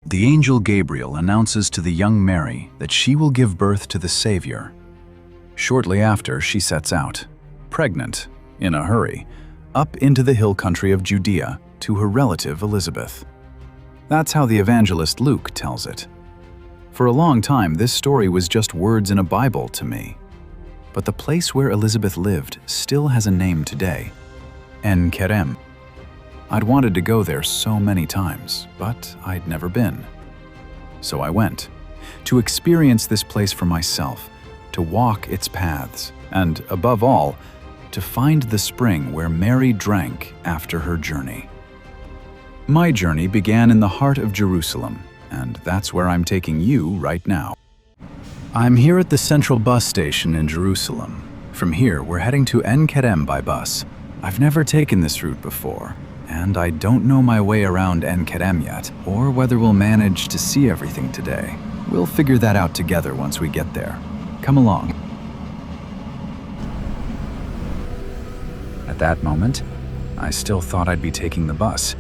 The angel Gabriel announces to the young Mary that she will give birth to the Savior. Shortly after, she sets out, pregnant, in a hurry, up into the hill country of Judea to her relative Elizabeth. That's how the evangelist Luke tells it. For a long time, this story was just words in a Bible to me. But the place where Elizabeth lived still has a name today: En Kerem. I'd wanted to go there so many times, but I'd never been. So I went, to experience this place for myself, to walk its paths, and, above all, to find the spring where Mary drank after her journey. My journey began in the heart of Jerusalem, and that's where I'm taking you right now. I'm here at the central bus station in Jerusalem. From here, we're heading to En Kerem by bus. I've never taken this route before, and I don't know my way around En Kerem yet, or whether we'll manage to see everything today. We'll figure that out together once we get there. Come along. At that moment, I still thought I'd be taking the bus.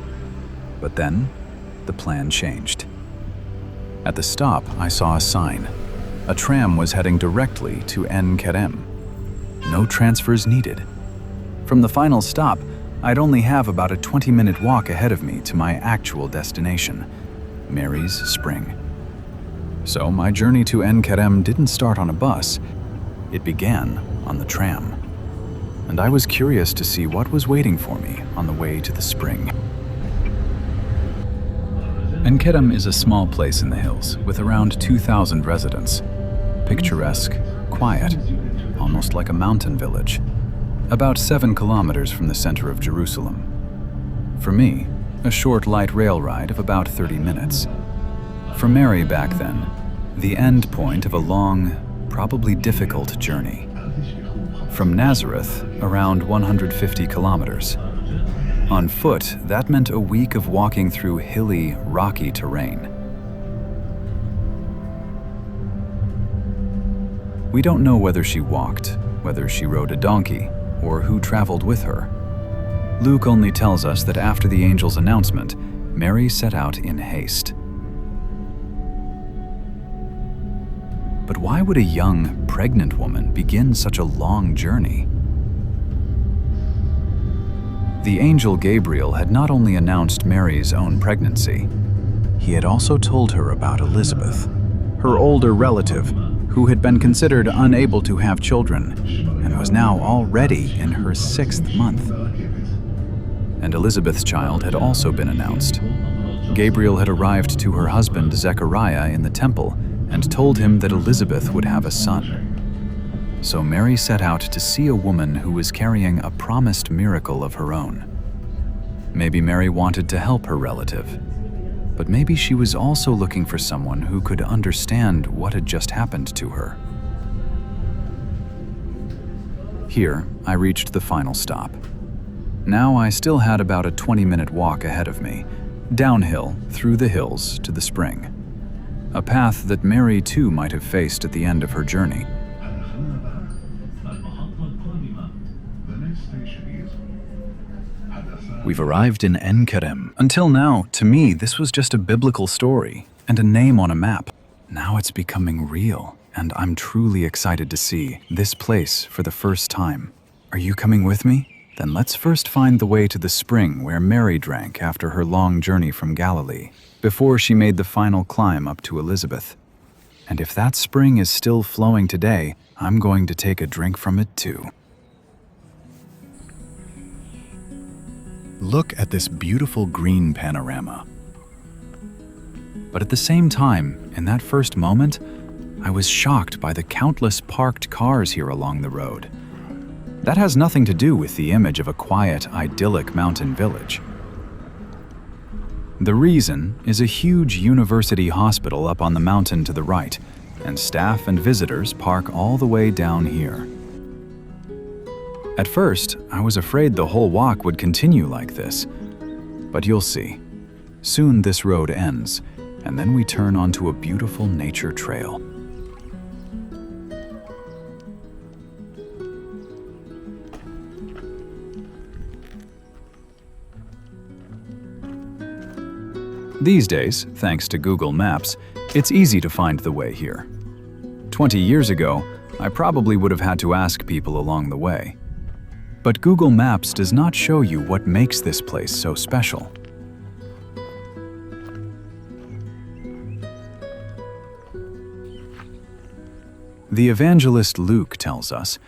But then, the plan changed. At the stop, I saw a sign. A tram was heading directly to En Kerem. No transfers needed. From the final stop, I'd only have about a 20-minute walk ahead of me to my actual destination, Mary's Spring. So my journey to En Kerem didn't start on a bus. It began on the tram. And I was curious to see what was waiting for me on the way to the spring. En Kerem is a small place in the hills with around 2,000 residents. Picturesque, quiet, almost like a mountain village. About 7 kilometers from the center of Jerusalem. For me, a short light rail ride of about 30 minutes. For Mary back then, the end point of a long, probably difficult journey. From Nazareth, around 150 kilometers. On foot, that meant a week of walking through hilly, rocky terrain. We don't know whether she walked, whether she rode a donkey, or who traveled with her. Luke only tells us that after the angel's announcement, Mary set out in haste. But why would a young, pregnant woman begin such a long journey? The angel Gabriel had not only announced Mary's own pregnancy, he had also told her about Elizabeth, her older relative, who had been considered unable to have children and was now already in her 6th month. And Elizabeth's child had also been announced. Gabriel had arrived to her husband Zechariah in the temple and told him that Elizabeth would have a son. So Mary set out to see a woman who was carrying a promised miracle of her own. Maybe Mary wanted to help her relative, but maybe she was also looking for someone who could understand what had just happened to her. Here, I reached the final stop. Now I still had about a 20-minute walk ahead of me, downhill through the hills to the spring. A path that Mary too might have faced at the end of her journey. We've arrived in En Kerem. Until now, to me, this was just a biblical story and a name on a map. Now it's becoming real, and I'm truly excited to see this place for the first time. Are you coming with me? Then let's first find the way to the spring where Mary drank after her long journey from Galilee, before she made the final climb up to Elizabeth. And if that spring is still flowing today, I'm going to take a drink from it too. Look at this beautiful green panorama. But at the same time, in that first moment, I was shocked by the countless parked cars here along the road. That has nothing to do with the image of a quiet, idyllic mountain village. The reason is a huge university hospital up on the mountain to the right, and staff and visitors park all the way down here. At first, I was afraid the whole walk would continue like this, but you'll see. Soon this road ends, and then we turn onto a beautiful nature trail. These days, thanks to Google Maps, it's easy to find the way here. 20 years ago, I probably would have had to ask people along the way. But Google Maps does not show you what makes this place so special. The evangelist Luke tells us,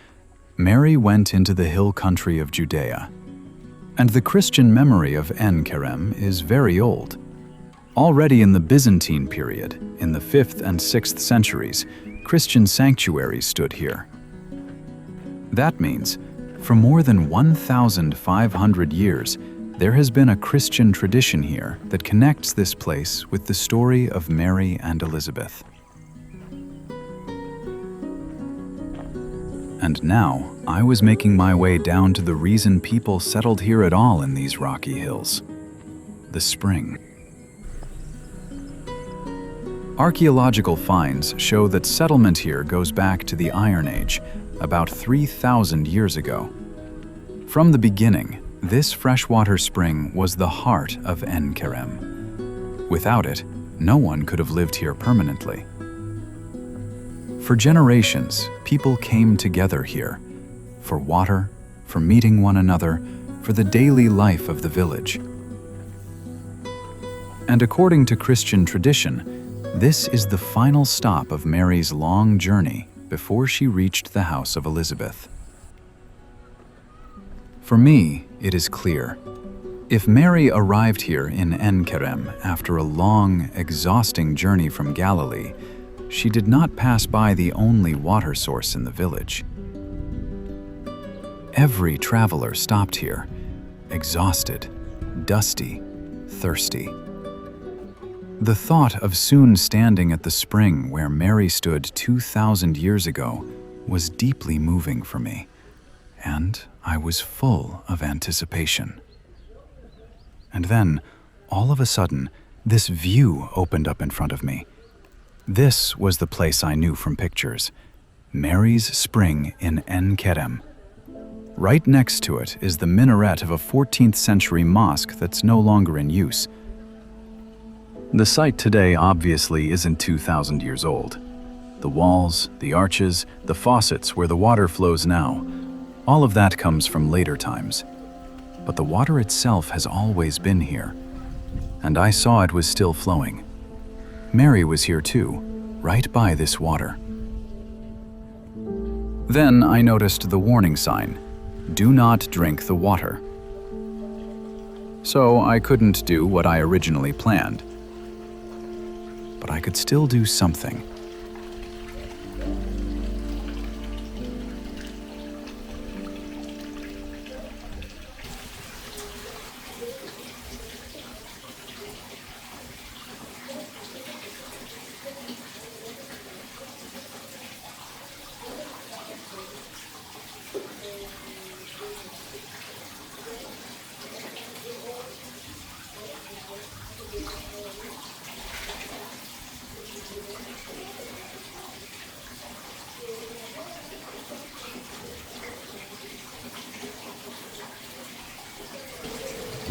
Mary went into the hill country of Judea. And the Christian memory of En Kerem is very old. Already in the Byzantine period, in the 5th and 6th centuries, Christian sanctuaries stood here. That means, for more than 1,500 years, there has been a Christian tradition here that connects this place with the story of Mary and Elizabeth. And now, I was making my way down to the reason people settled here at all in these rocky hills: the spring. Archaeological finds show that settlement here goes back to the Iron Age, about 3,000 years ago. From the beginning, this freshwater spring was the heart of En Kerem. Without it, no one could have lived here permanently. For generations, people came together here, for water, for meeting one another, for the daily life of the village. And according to Christian tradition, this is the final stop of Mary's long journey before she reached the house of Elizabeth. For me, it is clear. If Mary arrived here in En Kerem after a long, exhausting journey from Galilee, she did not pass by the only water source in the village. Every traveler stopped here, exhausted, dusty, thirsty. The thought of soon standing at the spring where Mary stood 2,000 years ago was deeply moving for me, and I was full of anticipation. And then, all of a sudden, this view opened up in front of me. This was the place I knew from pictures, Mary's Spring in En Kerem. Right next to it is the minaret of a 14th century mosque that's no longer in use. The site today obviously isn't 2,000 years old. The walls, the arches, the faucets where the water flows now, all of that comes from later times. But the water itself has always been here, and I saw it was still flowing. Mary was here too, right by this water. Then I noticed the warning sign, "Do not drink the water." So I couldn't do what I originally planned. But I could still do something.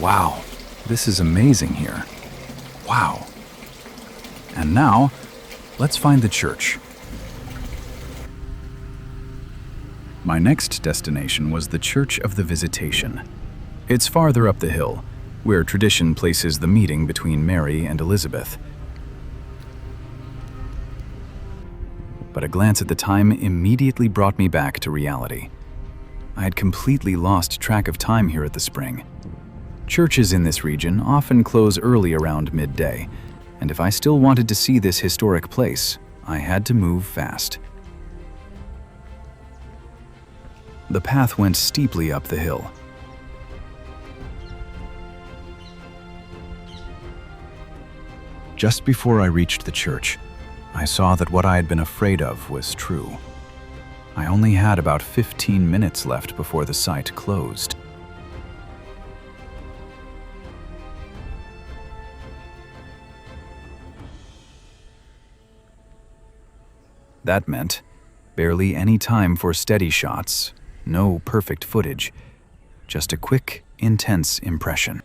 Wow, this is amazing here. Wow. And now, let's find the church. My next destination was the Church of the Visitation. It's farther up the hill, where tradition places the meeting between Mary and Elizabeth. But a glance at the time immediately brought me back to reality. I had completely lost track of time here at the spring. Churches in this region often close early around midday, and if I still wanted to see this historic place, I had to move fast. The path went steeply up the hill. Just before I reached the church, I saw that what I had been afraid of was true. I only had about 15 minutes left before the site closed. That meant barely any time for steady shots, no perfect footage, just a quick, intense impression.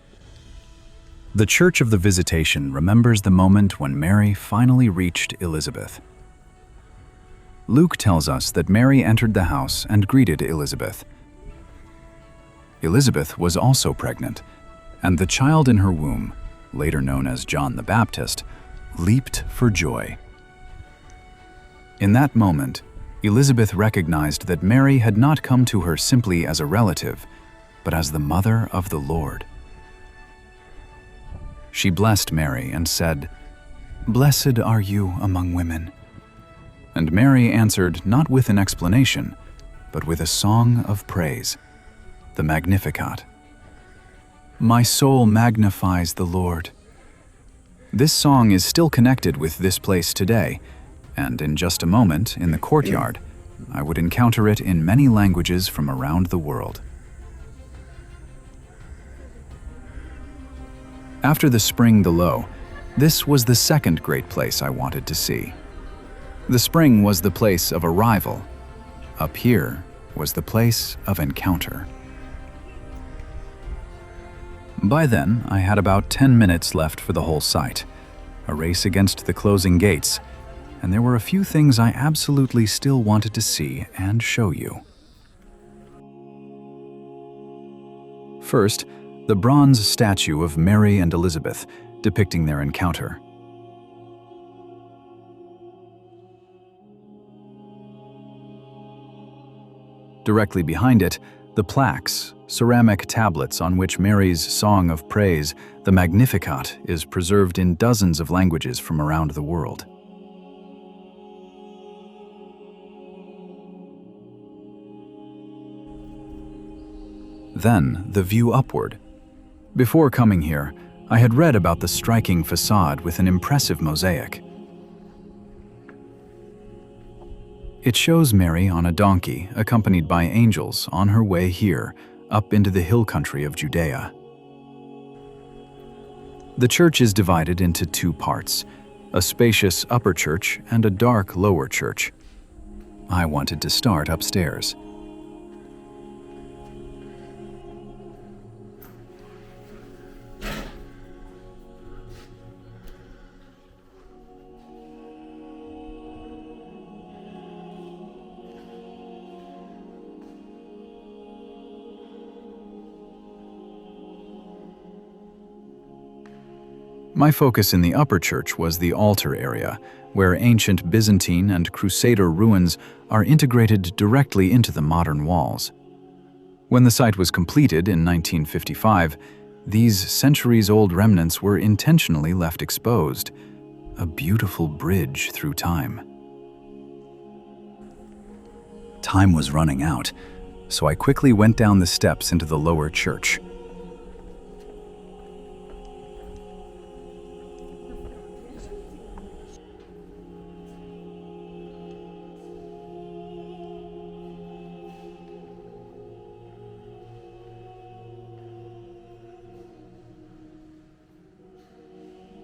The Church of the Visitation remembers the moment when Mary finally reached Elizabeth. Luke tells us that Mary entered the house and greeted Elizabeth. Elizabeth was also pregnant, and the child in her womb, later known as John the Baptist, leaped for joy. In that moment, Elizabeth recognized that Mary had not come to her simply as a relative, but as the mother of the Lord. She blessed Mary and said, "Blessed are you among women." And Mary answered not with an explanation, but with a song of praise, the Magnificat. "My soul magnifies the Lord." This song is still connected with this place today, and in just a moment, in the courtyard, I would encounter it in many languages from around the world. After the spring below, this was the second great place I wanted to see. The spring was the place of arrival. Up here was the place of encounter. By then, I had about 10 minutes left for the whole site, a race against the closing gates, and there were a few things I absolutely still wanted to see and show you. First, the bronze statue of Mary and Elizabeth, depicting their encounter. Directly behind it, the plaques, ceramic tablets on which Mary's song of praise, the Magnificat, is preserved in dozens of languages from around the world. Then, the view upward. Before coming here, I had read about the striking facade with an impressive mosaic. It shows Mary on a donkey, accompanied by angels, on her way here, up into the hill country of Judea. The church is divided into two parts, a spacious upper church and a dark lower church. I wanted to start upstairs. My focus in the upper church was the altar area, where ancient Byzantine and Crusader ruins are integrated directly into the modern walls. When the site was completed in 1955, these centuries-old remnants were intentionally left exposed, a beautiful bridge through time. Time was running out, so I quickly went down the steps into the lower church.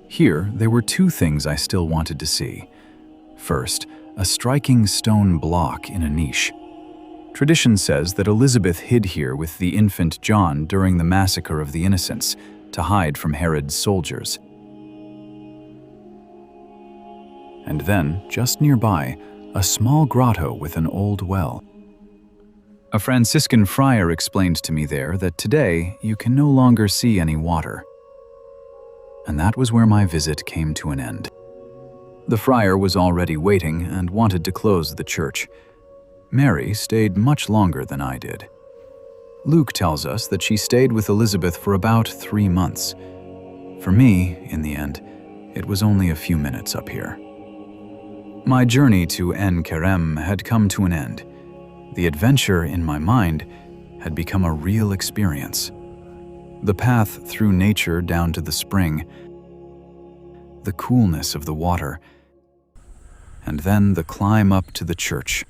Here, there were two things I still wanted to see. First, a striking stone block in a niche. Tradition says that Elizabeth hid here with the infant John during the massacre of the innocents, to hide from Herod's soldiers. And then, just nearby, a small grotto with an old well. A Franciscan friar explained to me there that today you can no longer see any water. And that was where my visit came to an end. The friar was already waiting and wanted to close the church. Mary stayed much longer than I did. Luke tells us that she stayed with Elizabeth for about 3 months. For me, in the end, it was only a few minutes up here. My journey to En Kerem had come to an end. The adventure in my mind had become a real experience. The path through nature down to the spring, the coolness of the water, and then the climb up to the church.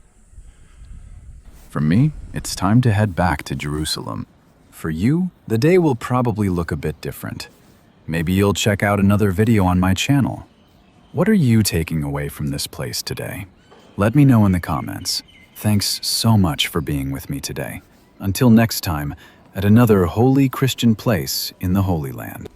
For me, it's time to head back to Jerusalem. For you, the day will probably look a bit different. Maybe you'll check out another video on my channel. What are you taking away from this place today? Let me know in the comments. Thanks so much for being with me today. Until next time, at another holy Christian place in the Holy Land.